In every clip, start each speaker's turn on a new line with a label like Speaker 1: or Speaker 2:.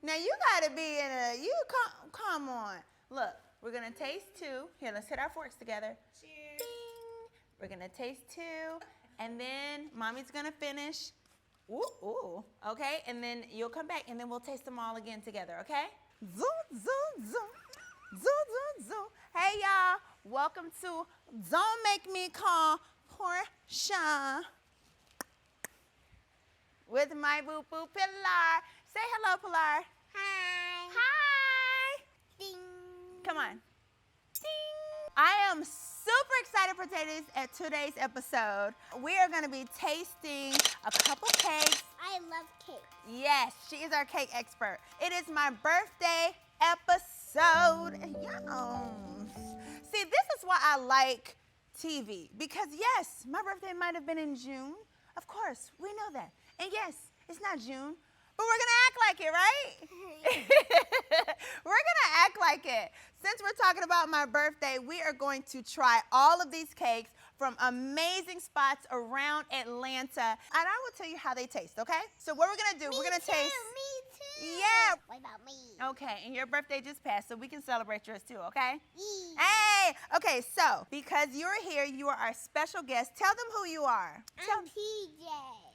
Speaker 1: Now you gotta be in a, come on. Look, we're gonna taste two. Here, let's hit our forks together.
Speaker 2: Cheers.
Speaker 1: Ding. We're gonna taste two, and then Mommy's gonna finish. Ooh, ooh. Okay, and then you'll come back, and then we'll taste them all again together, okay? Zoom, zoom, zoom. Zoom, zoom, zoom. Hey, y'all. Welcome to Don't Make Me Call Portia with my boo-boo Pilar. Say hello, Pilar.
Speaker 2: Hi.
Speaker 1: Hi.
Speaker 2: Ding.
Speaker 1: Come on. Ding. I am super excited for today's episode. We are going to be tasting a couple cakes.
Speaker 2: I love cake.
Speaker 1: Yes, she is our cake expert. It is my birthday episode. Yum. See, this is why I like TV. Because yes, my birthday might have been in June. Of course, we know that. And yes, it's not June, but we're gonna act like it, right? We're gonna act like it. Since we're talking about my birthday, we are going to try all of these cakes from amazing spots around Atlanta. And I will tell you how they taste, okay? So what we're gonna do, we're gonna taste.
Speaker 2: Me too.
Speaker 1: Yeah.
Speaker 2: What about me?
Speaker 1: Okay, and your birthday just passed, so we can celebrate yours too, okay?
Speaker 2: Yee.
Speaker 1: Hey! Okay, so because you're here, you are our special guest. Tell them who you are.
Speaker 2: I'm PJ.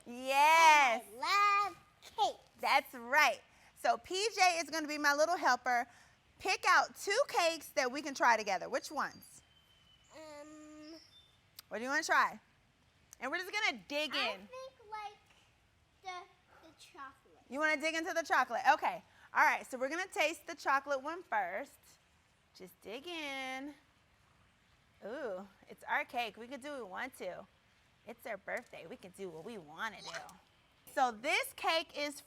Speaker 1: Yes,
Speaker 2: I love cake.
Speaker 1: that's right. So PJ is going to be my little helper. Pick out two cakes that we can try together. Which ones? What do you want to try? And we're just going to dig
Speaker 2: I
Speaker 1: in.
Speaker 2: think like the chocolate.
Speaker 1: You want to dig into the chocolate? Okay. All right, so we're going to taste the chocolate one first. Just dig in. Ooh, it's our cake. We can do what we want to. It's their birthday. We can do what we want to do. So this cake is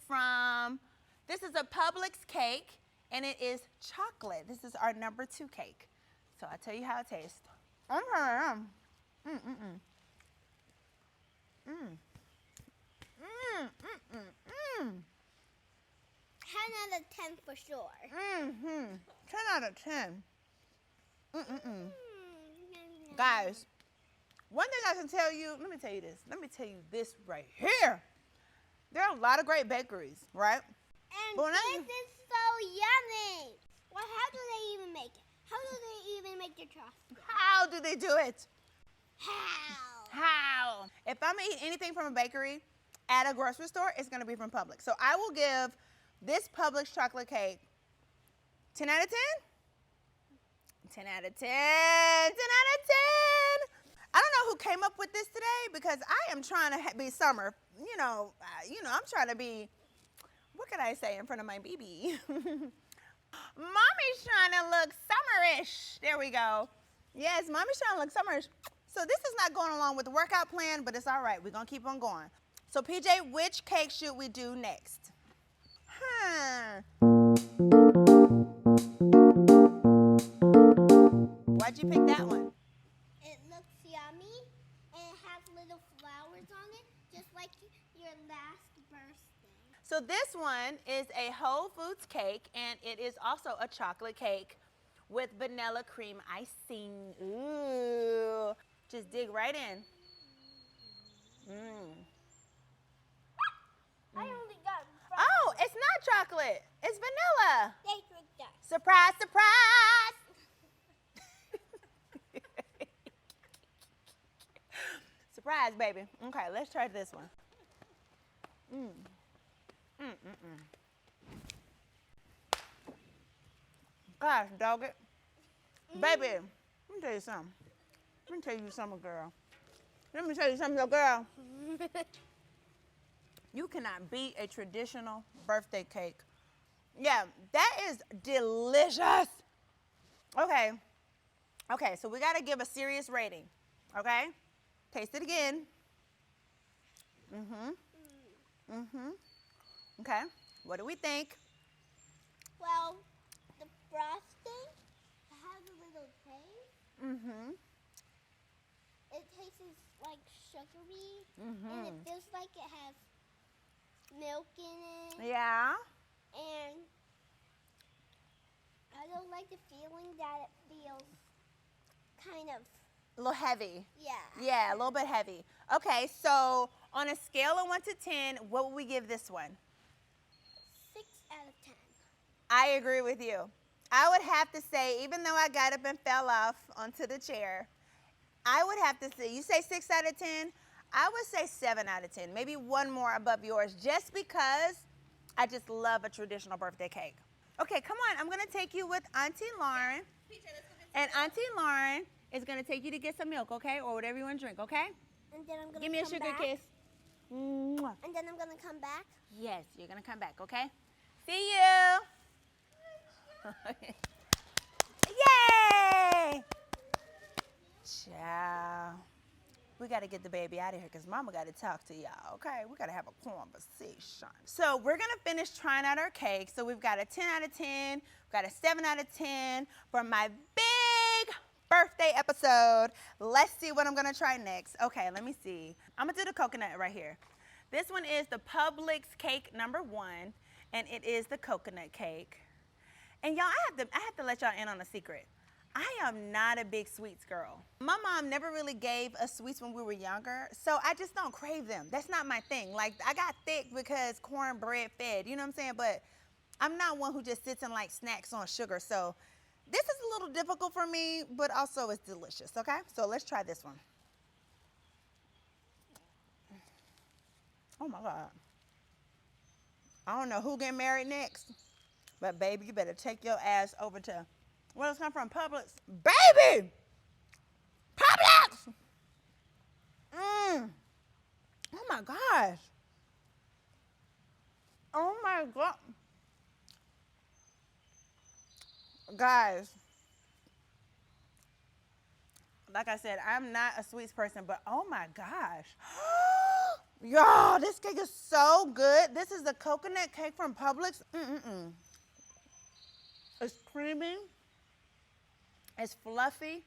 Speaker 1: this is a Publix cake, and it is chocolate. This is our number 2 cake. So I'll tell you how it tastes.
Speaker 2: Ten out of 10 for sure.
Speaker 1: 10 out of 10. Guys, one thing I can tell you, let me tell you this. Let me tell you this right here. There are a lot of great bakeries, right?
Speaker 2: And
Speaker 1: But
Speaker 2: this is so yummy. Well, how do they even make it? How do they even make the chocolate?
Speaker 1: How do they do it?
Speaker 2: How?
Speaker 1: How? If I'm gonna eat anything from a bakery at a grocery store, it's gonna be from Publix. So I will give this Publix chocolate cake 10 out of 10? 10 out of 10. 10 out of 10. I don't know who came up with this today because I am trying to be summer. You know, I'm trying to be, what can I say in front of my baby? Mommy's trying to look summerish. There we go. Yes, Mommy's trying to look summerish. So this is not going along with the workout plan, but it's all right. We're going to keep on going. So PJ, which cake should we do next? Why'd you pick that one?
Speaker 2: It looks yummy, and it has little flowers on it, just like your last birthday.
Speaker 1: So this one is a Whole Foods cake, and it is also a chocolate cake with vanilla cream icing. Ooh. Just dig right in.
Speaker 2: I only got
Speaker 1: Oh, it's not chocolate. It's vanilla.
Speaker 2: they tricked us.
Speaker 1: Surprise, surprise. Surprise, baby. Okay, let's try this one. Gosh, dog it. Baby, let me tell you something. Let me tell you something, girl. Let me tell you something, girl. You cannot beat a traditional birthday cake. Yeah, that is delicious. Okay. Okay, so we got to give a serious rating. Okay? Taste it again. Okay. What do we think?
Speaker 2: Well, the frosting has a little taste. It tastes like sugary, and it feels like it has milk in it.
Speaker 1: Yeah.
Speaker 2: And I don't like the feeling that it feels kind of,
Speaker 1: A little heavy.
Speaker 2: yeah.
Speaker 1: Yeah, a little bit heavy. Okay, so on a scale of 1 to 10, what would we give this one?
Speaker 2: 6 out of 10.
Speaker 1: I agree with you. I would have to say, even though I got up and fell off onto the chair, I would have to say, you say 6 out of 10? I would say 7 out of 10, maybe one more above yours, just because I just love a traditional birthday cake. Okay, come on. I'm going to take you with Auntie Lauren. And Auntie Lauren is going to take you to get some milk, okay? Or whatever you want to drink, okay?
Speaker 2: And then I'm gonna
Speaker 1: Give me a
Speaker 2: come
Speaker 1: sugar
Speaker 2: back.
Speaker 1: kiss. Mwah.
Speaker 2: And then I'm gonna come back.
Speaker 1: Yes, you're going to come back, okay? See you. Yay! Ciao. We got to get the baby out of here because Mama got to talk to y'all, okay? We got to have a conversation. So we're going to finish trying out our cake. So we've got a 10 out of 10. We've got a 7 out of 10 for my big birthday episode. Let's see what I'm going to try next. Okay, let me see. I'm going to do the coconut right here. This one is the Publix cake number 1, and it is the coconut cake. And y'all, I have to let y'all in on a secret. I am not a big sweets girl. My mom never really gave us sweets when we were younger, so I just don't crave them. That's not my thing. Like, I got thick because cornbread fed, you know what I'm saying? But I'm not one who just sits and like snacks on sugar. So this is a little difficult for me, but also it's delicious, okay? So let's try this one. Oh my God. I don't know who getting married next, but baby, you better take your ass over to, where does it come from? Publix. Baby! Publix! Oh my gosh. Oh my God. Guys, like I said, I'm not a sweets person, but oh my gosh. Y'all, this cake is so good. This is the coconut cake from Publix. It's creamy. It's fluffy.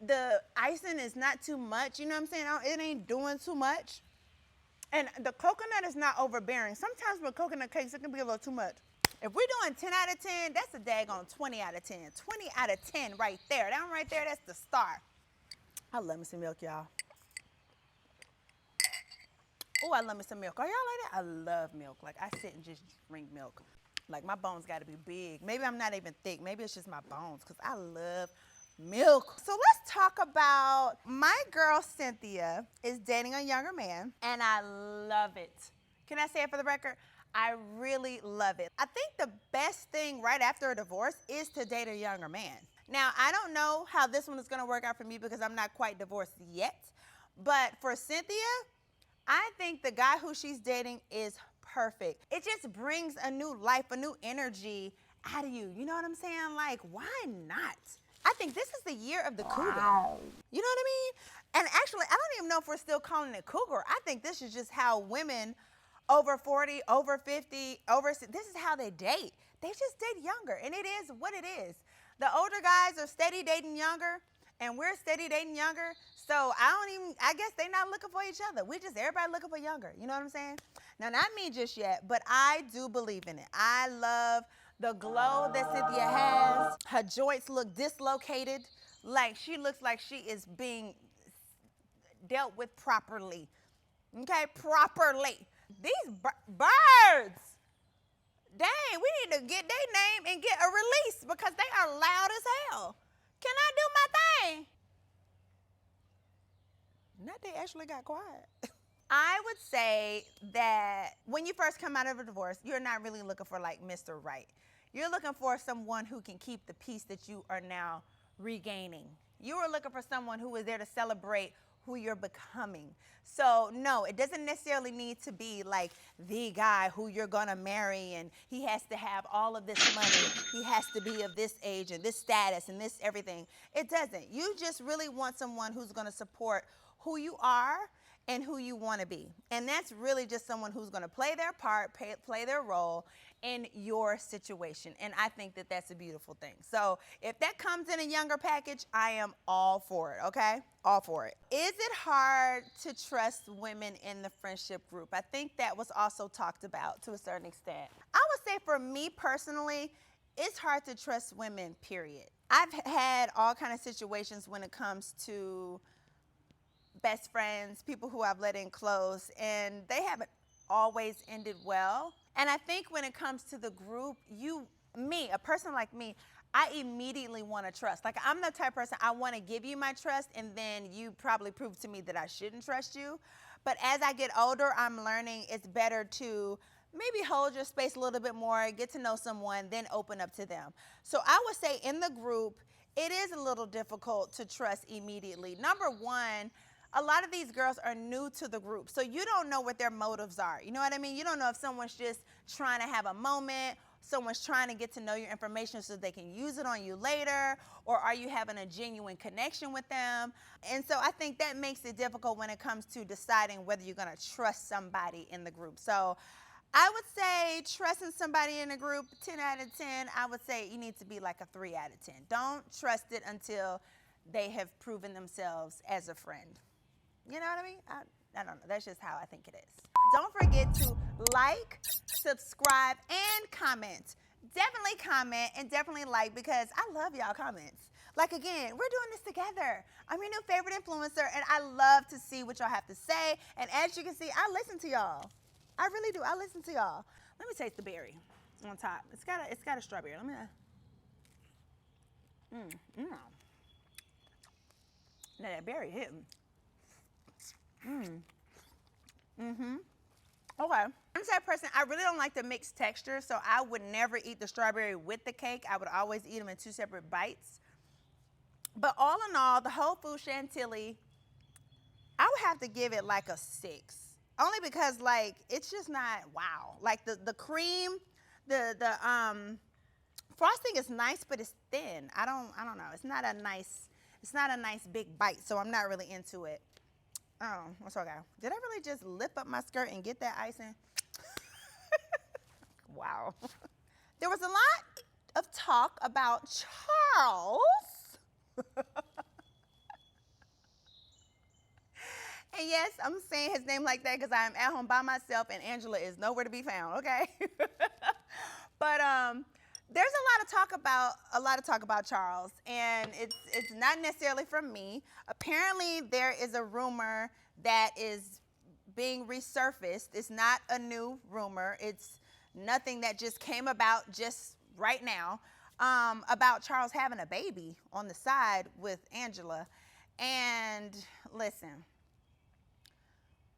Speaker 1: The icing is not too much. You know what I'm saying? It ain't doing too much. And the coconut is not overbearing. Sometimes with coconut cakes, it can be a little too much. If we're doing 10 out of 10, that's a daggone 20 out of 10. 20 out of 10 right there. That one right there, that's the star. I love me some milk, y'all. Oh, I love me some milk. Are y'all like that? I love milk. Like, I sit and just drink milk. Like, my bones got to be big. Maybe I'm not even thick. Maybe it's just my bones because I love milk. So let's talk about my girl Cynthia is dating a younger man, and I love it. Can I say it for the record? I really love it. I think the best thing right after a divorce is to date a younger man. Now, I don't know how this one is going to work out for me because I'm not quite divorced yet. But for Cynthia, I think the guy who she's dating is perfect. It just brings a new life, a new energy out of you. You know what I'm saying? Like, why not? I think this is the year of the cougar. You know what I mean? And actually, I don't even know if we're still calling it cougar. I think this is just how women over 40, over 50, this is how they date. They just date younger, and it is what it is. The older guys are steady dating younger, and we're steady dating younger. So I guess they're not looking for each other. Everybody looking for younger. You know what I'm saying? Now, not me just yet, but I do believe in it. I love the glow that Cynthia has. Her joints look dislocated. Like, she looks like she is being dealt with properly. Okay, properly. These birds, dang, we need to get their name and get a release because they are loud as hell. Can I do my thing? Now they actually got quiet. I would say that when you first come out of a divorce, you're not really looking for like Mr. Right. You're looking for someone who can keep the peace that you are now regaining. You are looking for someone who is there to celebrate who you're becoming. So no, it doesn't necessarily need to be like the guy who you're gonna marry and he has to have all of this money, he has to be of this age and this status and this everything. It doesn't. You just really want someone who's gonna support who you are and who you want to be. And that's really just someone who's going to play their part, play their role in your situation. And I think that that's a beautiful thing. So if that comes in a younger package, I am all for it, okay? All for it. Is it hard to trust women in the friendship group? I think that was also talked about to a certain extent. I would say for me personally, it's hard to trust women, period. I've had all kind of situations when it comes to best friends, people who I've let in close, and they haven't always ended well. And I think when it comes to the group, you me, a person like me, I immediately want to trust. Like, I'm the type of person, I want to give you my trust, and then you probably prove to me that I shouldn't trust you. But as I get older, I'm learning it's better to maybe hold your space a little bit more, get to know someone, then open up to them. So I would say in the group, it is a little difficult to trust immediately. Number one, a lot of these girls are new to the group, so you don't know what their motives are. You know what I mean? You don't know if someone's just trying to have a moment, someone's trying to get to know your information so they can use it on you later, or are you having a genuine connection with them? And so I think that makes it difficult when it comes to deciding whether you're gonna trust somebody in the group. So I would say trusting somebody in a group, 10 out of 10, I would say you need to be like a 3 out of 10. Don't trust it until they have proven themselves as a friend. You know what I mean? I don't know. That's just how I think it is. Don't forget to like, subscribe, and comment. Definitely comment and definitely like, because I love y'all comments. Like, again, we're doing this together. I'm your new favorite influencer, and I love to see what y'all have to say. And as you can see, I listen to y'all. I really do. I listen to y'all. Let me taste the berry on top. It's got a strawberry. Let me. Now that berry hitting. Okay. I'm the type of person, I really don't like the mixed texture, so I would never eat the strawberry with the cake. I would always eat them in 2 separate bites. But all in all, the whole food chantilly, I would have to give it like a 6. Only because, like, it's just not wow. Like the cream, the frosting is nice, but it's thin. I don't know. It's not a nice big bite, so I'm not really into it. Oh, that's okay. Did I really just lift up my skirt and get that icing? Wow. There was a lot of talk about Charles. And yes, I'm saying his name like that because I am at home by myself and Angela is nowhere to be found, okay? But there's a lot of talk about Charles, and it's not necessarily from me. Apparently, there is a rumor that is being resurfaced. It's not a new rumor. It's nothing that just came about just right now, about Charles having a baby on the side with Angela. And listen,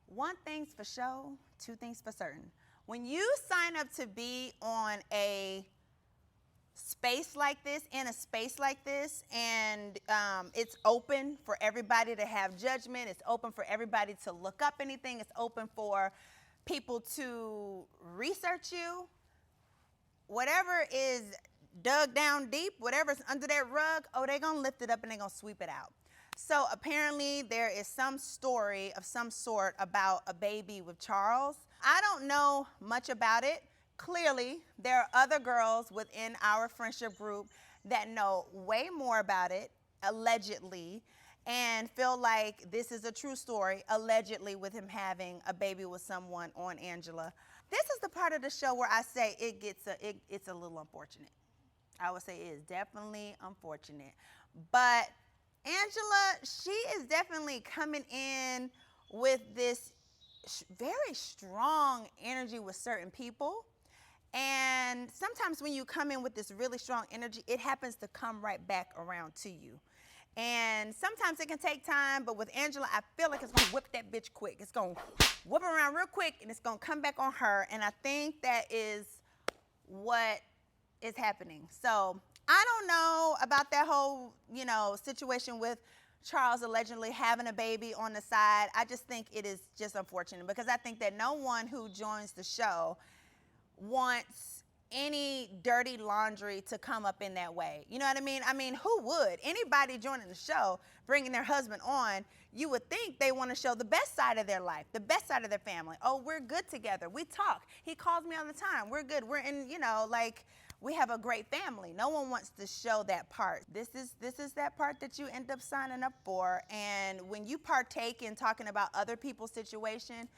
Speaker 1: one thing's for sure, 2 things for certain. When you sign up to be on a space like this, in a space like this, and it's open for everybody to have judgment, it's open for everybody to look up anything, it's open for people to research you, whatever is dug down deep, whatever's under that rug, oh, they're gonna lift it up and they're gonna sweep it out. So apparently there is some story of some sort about a baby with Charles. I don't know much about it. Clearly, there are other girls within our friendship group that know way more about it, allegedly, and feel like this is a true story, allegedly, with him having a baby with someone on Angela. This is the part of the show where I say it's a little unfortunate. I would say it is definitely unfortunate. But Angela, she is definitely coming in with this very strong energy with certain people. And sometimes when you come in with this really strong energy, it happens to come right back around to you. And sometimes it can take time, but with Angela, I feel like it's gonna whip that bitch quick. It's gonna whip around real quick and it's gonna come back on her. And I think that is what is happening. So I don't know about that whole, situation with Charles allegedly having a baby on the side. I just think it is just unfortunate because I think that no one who joins the show wants any dirty laundry to come up in that way. You know what I mean? I mean, who would? Anybody joining the show, bringing their husband on, you would think they want to show the best side of their life, the best side of their family. Oh, we're good together. We talk. He calls me all the time. We're good. We're in, we have a great family. No one wants to show that part. This is that part that you end up signing up for. And when you partake in talking about other people's situation,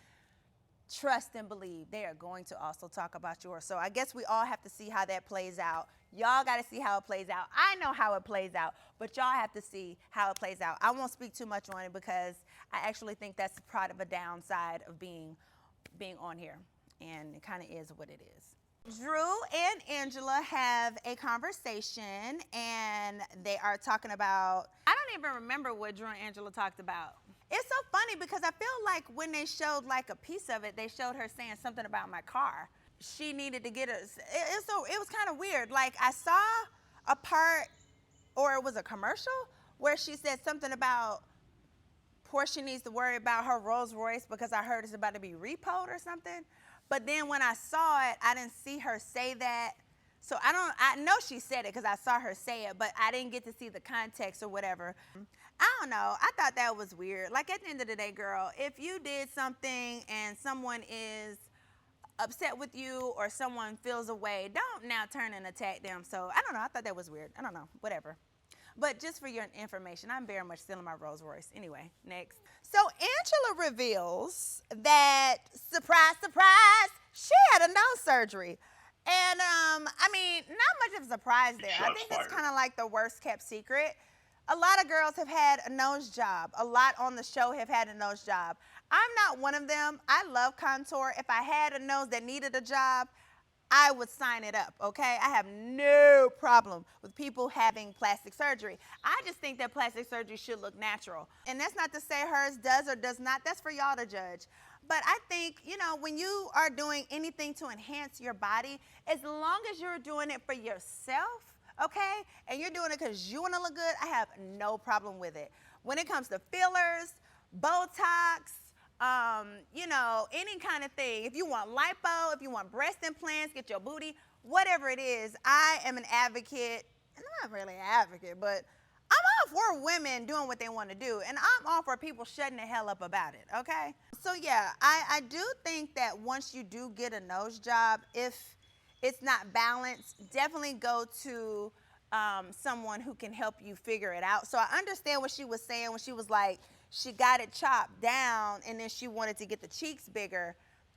Speaker 1: trust and believe they are going to also talk about yours. So I guess we all have to see how that plays out. Y'all got to see how it plays out. I know how it plays out, but y'all have to see how it plays out. I won't speak too much on it because I actually think that's part of a downside of being on here, and it kind of is what it is. Drew and Angela have a conversation, and they are talking about, I don't even remember what Drew and Angela talked about. It's so funny because I feel like when they showed like a piece of it, they showed her saying something about my car. She needed to get us. It was kind of weird. Like I saw a part, or it was a commercial, where she said something about Portia needs to worry about her Rolls Royce because I heard it's about to be repoed or something. But then when I saw it, I didn't see her say that. So I know she said it because I saw her say it, but I didn't get to see the context or whatever. I don't know. I thought that was weird. Like at the end of the day, girl, if you did something and someone is upset with you or someone feels a way, don't now turn and attack them. So I don't know. I thought that was weird. I don't know. Whatever. But just for your information, I'm very much still in my Rolls Royce. Anyway, next. So Angela reveals that, surprise, surprise, she had a nose surgery. And, I mean, not much of a surprise there. I think it's kind of like the worst kept secret. A lot of girls have had a nose job. A lot on the show have had a nose job. I'm not one of them. I love contour. If I had a nose that needed a job, I would sign it up, okay? I have no problem with people having plastic surgery. I just think that plastic surgery should look natural. And that's not to say hers does or does not. That's for y'all to judge. But I think, you know, when you are doing anything to enhance your body, as long as you're doing it for yourself, okay, and you're doing it because you want to look good, I have no problem with it. When it comes to fillers, Botox, you know, any kind of thing. If you want lipo, if you want breast implants, get your booty, whatever it is, I am an advocate. And I'm not really an advocate, but I'm all for women doing what they want to do. And I'm all for people shutting the hell up about it, okay? So yeah, I do think that once you do get a nose job, if it's not balanced, definitely go to someone who can help you figure it out. So I understand what she was saying when she was like, she got it chopped down and then she wanted to get the cheeks bigger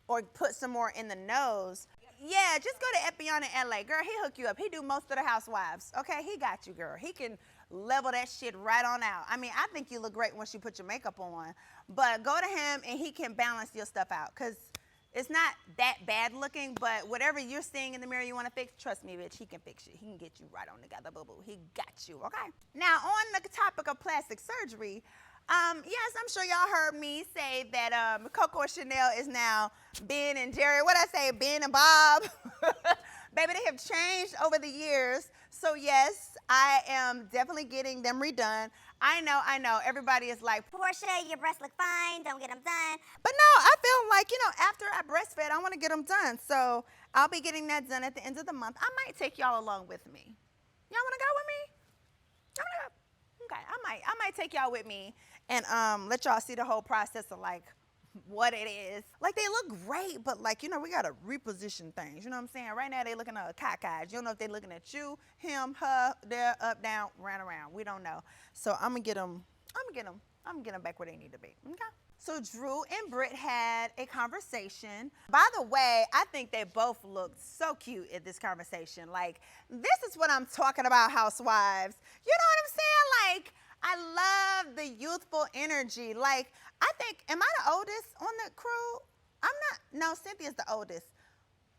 Speaker 1: or put some more in the nose. Yeah, just go to Epion in LA. Girl, he hook you up. He do most of the housewives. Okay, he got you, girl. He can level that shit right on out. I mean, I think you look great once you put your makeup on. But go to him and he can balance your stuff out because it's not that bad looking, but whatever you're seeing in the mirror you want to fix, trust me, bitch, he can fix it. He can get you right on together, boo-boo. He got you, okay? Now, on the topic of plastic surgery, yes, I'm sure y'all heard me say that Coco Chanel is now Ben and Jerry. What I say, Ben and Bob? Baby, they have changed over the years. So yes, I am definitely getting them redone. I know. Everybody is like,
Speaker 2: Portia, your breasts look fine. Don't get them done.
Speaker 1: but no, I feel like, you know, after I breastfed, I want to get them done. So I'll be getting that done at the end of the month. I might take y'all along with me. Y'all want to go with me? Y'all want to go? Okay, I might take y'all with me and let y'all see the whole process of like what it is. Like they look great, but like, you know, we got to reposition things. You know what I'm saying? Right now they looking at cockeyed. You don't know if they're looking at you, him, her, there, up, down, round, around. We don't know. So I'm gonna get them back where they need to be. Okay. So Drew and Britt had a conversation. By the way, I think they both looked so cute at this conversation. Like, this is what I'm talking about, housewives. You know what I'm saying? Like, I love the youthful energy. Like, I think, am I the oldest on the crew? I'm not, no, Cynthia's the oldest.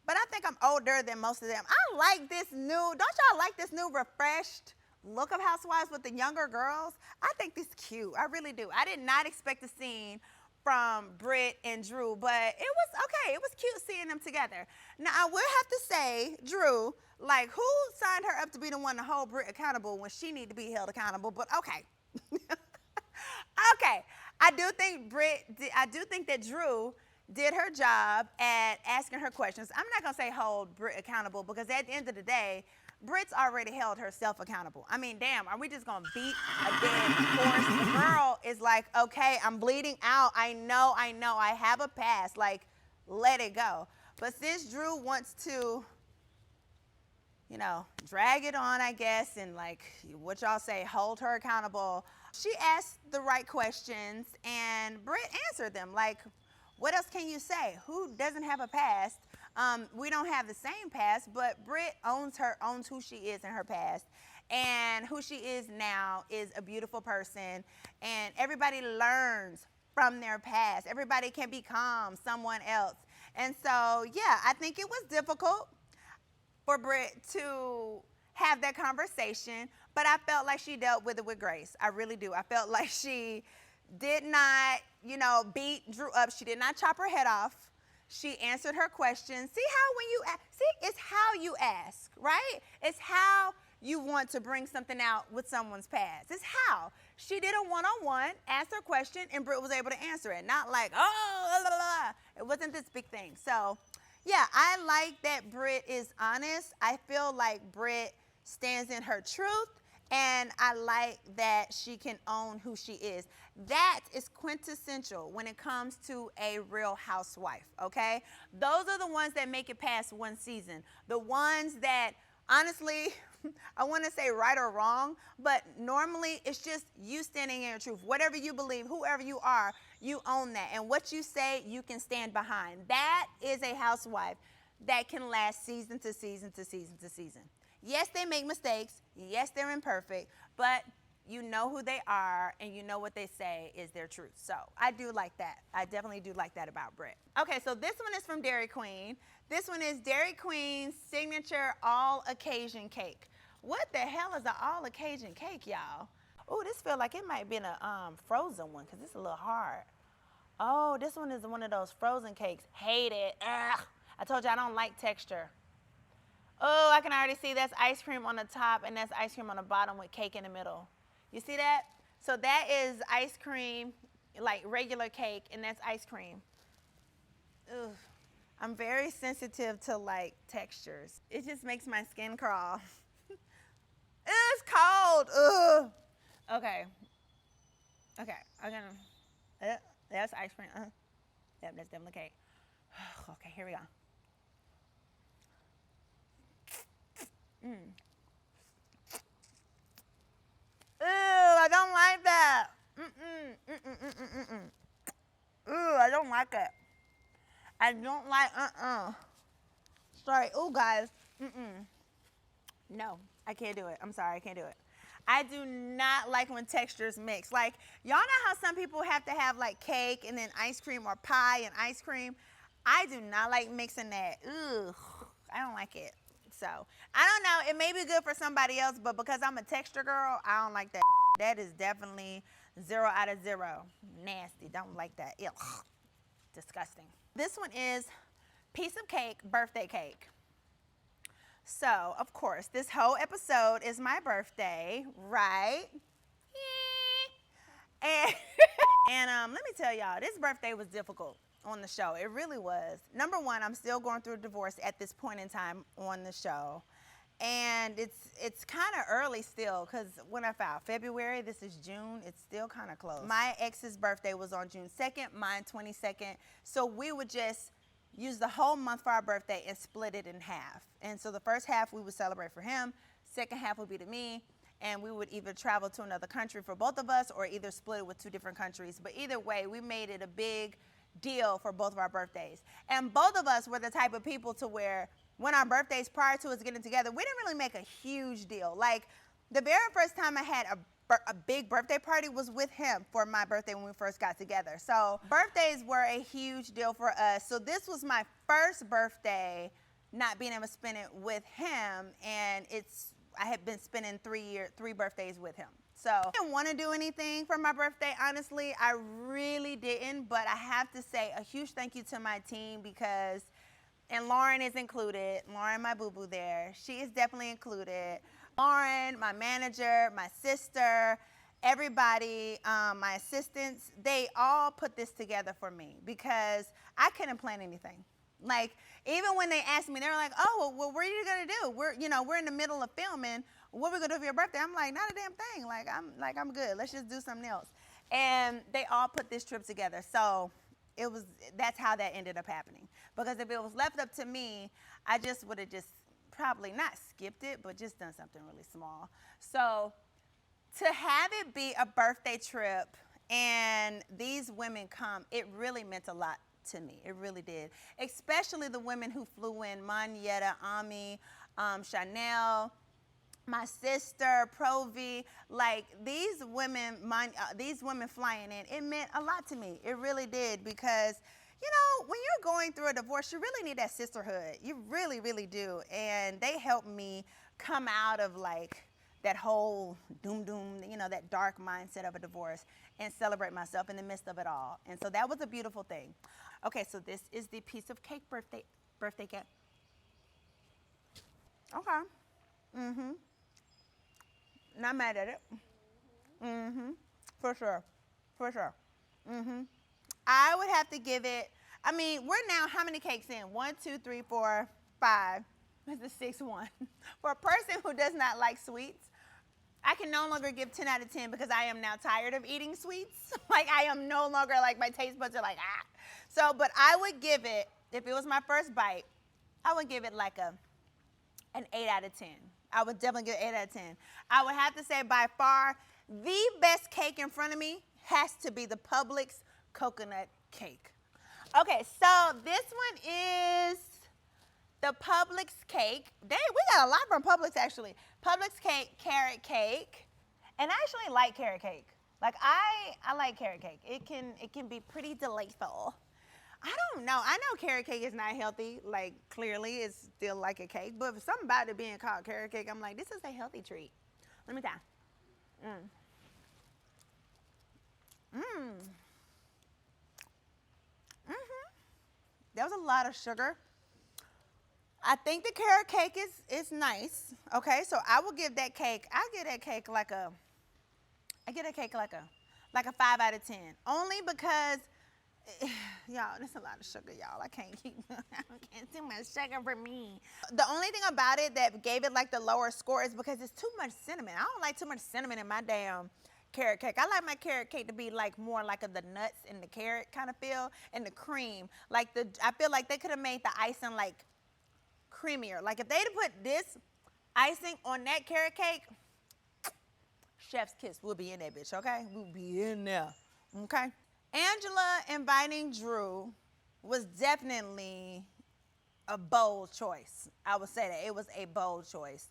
Speaker 1: But I think I'm older than most of them. I like this new, don't y'all like this new refreshed look of housewives with the younger girls? I think this cute, I really do. I did not expect a scene from Britt and Drew, but it was okay. It was cute seeing them together. Now, I will have to say, Drew, like, who signed her up to be the one to hold Britt accountable when she need to be held accountable? But okay. Okay. I do think that Drew did her job at asking her questions. I'm not going to say hold Britt accountable because at the end of the day, Britt's already held herself accountable. I mean, damn, are we just going to beat a dead horse? The girl is like, okay, I'm bleeding out. I know, I have a past. Like, let it go. But since Drew wants to, you know, drag it on, I guess, and like what y'all say, hold her accountable, she asked the right questions and Britt answered them. Like, what else can you say? Who doesn't have a past? We don't have the same past, but Britt owns who she is in her past. And who she is now is a beautiful person. And everybody learns from their past. Everybody can become someone else. And so, yeah, I think it was difficult. for Britt to have that conversation, but I felt like she dealt with it with grace. I really do. I felt like she did not, beat Drew up. She did not chop her head off. She answered her questions. See how when you ask, it's how you ask, right? It's how you want to bring something out with someone's past. It's how. She did a one-on-one, asked her question, and Britt was able to answer it. Not like, oh, blah, blah, blah. It wasn't this big thing. So, yeah, I like that Britt is honest. I feel like Britt stands in her truth, and I like that she can own who she is. That is quintessential when it comes to a real housewife, okay? Those are the ones that make it past one season. The ones that, honestly, I want to say right or wrong, but normally it's just you standing in your truth. Whatever you believe, whoever you are, you own that. And what you say, you can stand behind. That is a housewife that can last season to season to season to season. Yes, they make mistakes. Yes, they're imperfect, but you know who they are and you know what they say is their truth. So I do like that. I definitely do like that about Britt. Okay, so this one is from Dairy Queen. This one is Dairy Queen's signature all-occasion cake. What the hell is an all-occasion cake, y'all? Oh, this feels like it might be a frozen one because it's a little hard. Oh, this one is one of those frozen cakes. Hate it. Ugh. I told you I don't like texture. Oh, I can already see that's ice cream on the top and that's ice cream on the bottom with cake in the middle. You see that? So that is ice cream, like regular cake, and that's ice cream. Ugh. I'm very sensitive to like textures. It just makes my skin crawl. It's cold. Ugh. Okay. Okay. I'm gonna. That's ice cream. Yep, that's definitely cake. Okay, here we go. Ew, I don't like that. Ew, I don't like it. I don't like, Sorry, ooh, guys. No, I can't do it. I'm sorry, I can't do it. I do not like when textures mix. Like, y'all know how some people have to have like cake and then ice cream or pie and ice cream? I do not like mixing that. Ugh, I don't like it. So, I don't know. It may be good for somebody else, but because I'm a texture girl, I don't like that. That is definitely 0 out of 0. Nasty. Don't like that. Ew. Disgusting. This one is piece of cake, birthday cake. So, of course, this whole episode is my birthday, right? And let me tell y'all, this birthday was difficult on the show. It really was. Number one, I'm still going through a divorce at this point in time on the show. And it's kind of early still because when I filed February, this is June, it's still kind of close. My ex's birthday was on June 2nd, mine 22nd. So we would just use the whole month for our birthday and split it in half. And so the first half we would celebrate for him, second half would be to me, and we would either travel to another country for both of us or either split it with 2 different countries. But either way, we made it a big deal for both of our birthdays. And both of us were the type of people to where when our birthdays prior to us getting together, we didn't really make a huge deal. Like the very first time I had a big birthday party was with him for my birthday when we first got together. So birthdays were a huge deal for us. So this was my first birthday not being able to spend it with him, and I had been spending 3 birthdays with him. So I didn't want to do anything for my birthday, honestly. I really didn't, but I have to say a huge thank you to my team because, and Lauren is included. Lauren, my boo-boo there. She is definitely included. Lauren, my manager, my sister, everybody, my assistants, they all put this together for me because I couldn't plan anything. Like, even when they asked me, they were like, oh, well, what are you going to do? We're in the middle of filming. What are we going to do for your birthday? I'm like, not a damn thing. I'm good. Let's just do something else. And they all put this trip together. So that's how that ended up happening. Because if it was left up to me, I just would have just probably not skipped it, but just done something really small. So to have it be a birthday trip and these women come, it really meant a lot to me. It really did. Especially the women who flew in, Manietta, Ami, Chanel, my sister, Provi, like these women flying in, it meant a lot to me. It really did because, you know, when you're going through a divorce, you really need that sisterhood. You really, really do. And they helped me come out of like that whole doom, you know, that dark mindset of a divorce and celebrate myself in the midst of it all. And so that was a beautiful thing. Okay, so this is the piece of cake, birthday cake. Okay. Mm-hmm. Not mad at it. Mm-hmm. For sure. For sure. Mm-hmm. I would have to give it, I mean, we're now how many cakes in? 1, 2, 3, 4, 5. That's the sixth one. For a person who does not like sweets, I can no longer give 10 out of 10 because I am now tired of eating sweets. Like I am no longer like my taste buds are like, ah. So, but I would give it, if it was my first bite, I would give it like an 8 out of 10. I would definitely give it 8 out of 10. I would have to say by far the best cake in front of me has to be the Publix coconut cake. Okay, so this one is the Publix cake. We got a lot from Publix actually. Publix cake, carrot cake. And I actually like carrot cake. Like I like carrot cake. It can be pretty delightful. I don't know. I know carrot cake is not healthy. Like clearly it's still like a cake. But for something about it being called carrot cake, I'm like, this is a healthy treat. Let me try. There was a lot of sugar. I think the carrot cake is nice. Okay, so I will give that cake. I give that cake like a 5 out of 10. Only because y'all, there's a lot of sugar, y'all. I can't too much sugar for me. The only thing about it that gave it like the lower score is because it's too much cinnamon. I don't like too much cinnamon in my damn carrot cake. I like my carrot cake to be like more like the nuts and the carrot kind of feel and the cream. Like I feel like they could have made the icing like creamier. Like if they'd have put this icing on that carrot cake, chef's kiss, we'll be in that bitch, okay? We'll be in there, okay? Angela inviting Drew was definitely a bold choice. I would say that. It was a bold choice.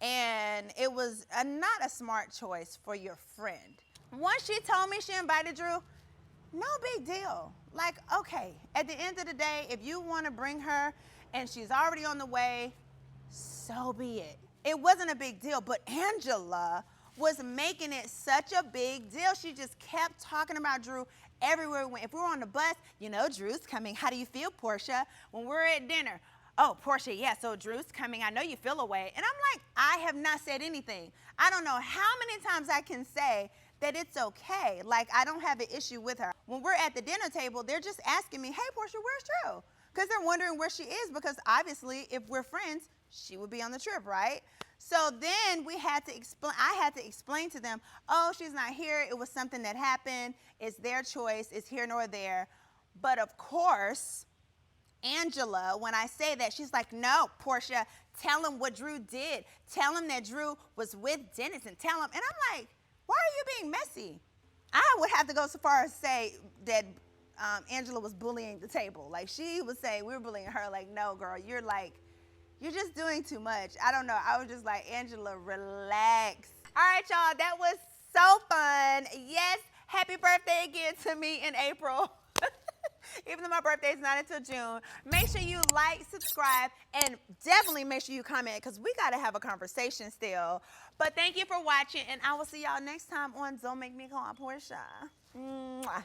Speaker 1: And it was not a smart choice for your friend. Once she told me she invited Drew, no big deal. Like, okay, at the end of the day, if you want to bring her and she's already on the way, so be it. It wasn't a big deal, but Angela was making it such a big deal. She just kept talking about Drew everywhere we went. If we were on the bus, you know, Drew's coming. How do you feel, Portia? When we're at dinner, oh, Portia, yeah, so Drew's coming. I know you feel away. And I'm like, I have not said anything. I don't know how many times I can say that it's okay. Like, I don't have an issue with her. When we're at the dinner table, they're just asking me, hey, Portia, where's Drew? Because they're wondering where she is, because obviously, if we're friends, she would be on the trip, right? So then I had to explain to them, oh, she's not here. It was something that happened. It's their choice. It's here nor there. But of course, Angela, when I say that, she's like, no, Portia, tell him what Drew did. Tell him that Drew was with Dennis and tell him. And I'm like, why are you being messy? I would have to go so far as say that Angela was bullying the table. Like she would say we were bullying her. Like, no, girl, you're just doing too much. I don't know. I was just like, Angela, relax. All right, y'all, that was so fun. Yes, happy birthday again to me in April. Even though my birthday is not until June. Make sure you like, subscribe, and definitely make sure you comment because we got to have a conversation still. But thank you for watching, and I will see y'all next time on Don't Make Me Call Portia. Mwah.